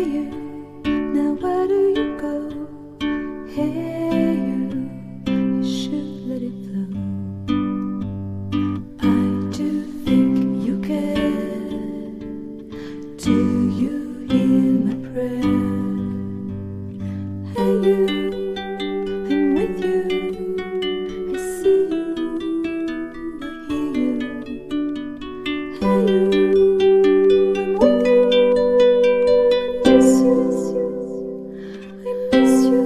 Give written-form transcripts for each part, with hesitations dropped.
you, now where do you go? Hey you should let it flow. I do think you care. Do you hear my prayer? Hey you, I'm with you. I see you, I hear you. Hey you, I'm with you. I miss you, I miss you.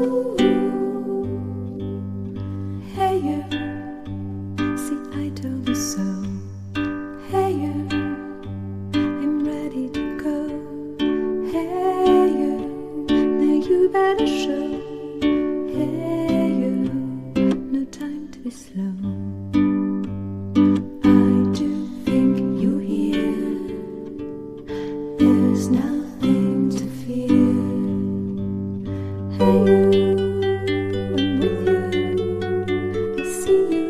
Hey you, see I told you so. Hey you, I'm ready to go. Hey you, now you better show. Hey you, no time to be slow. I do think you hear. There's nothing to fear. Hey you, I'm with you. I see you,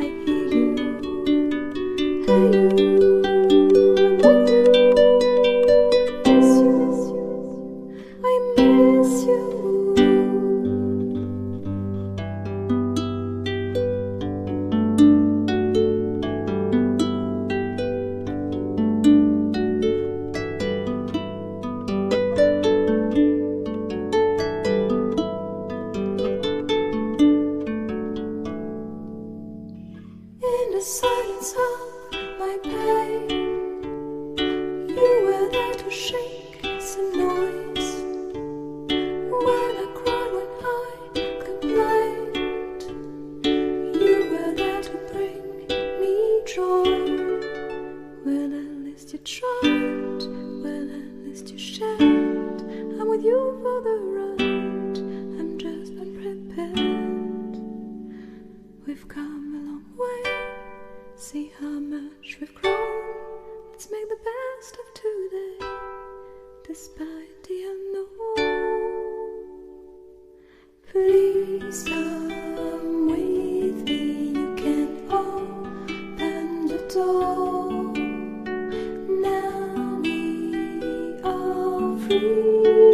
I hear you. Hey you, I'm with you. Miss you, I miss you. In the silence of my pain, you were there to shake some noise. When I cried, when I complained, you were there to bring me joy. Well, at least you tried, well, at least you shared. I'm with you for the ride, I'm just unprepared. We've come a long way, see how much we've grown. Let's make the best of today, despite the unknown. Please come with me, you can open the door. Now we are free.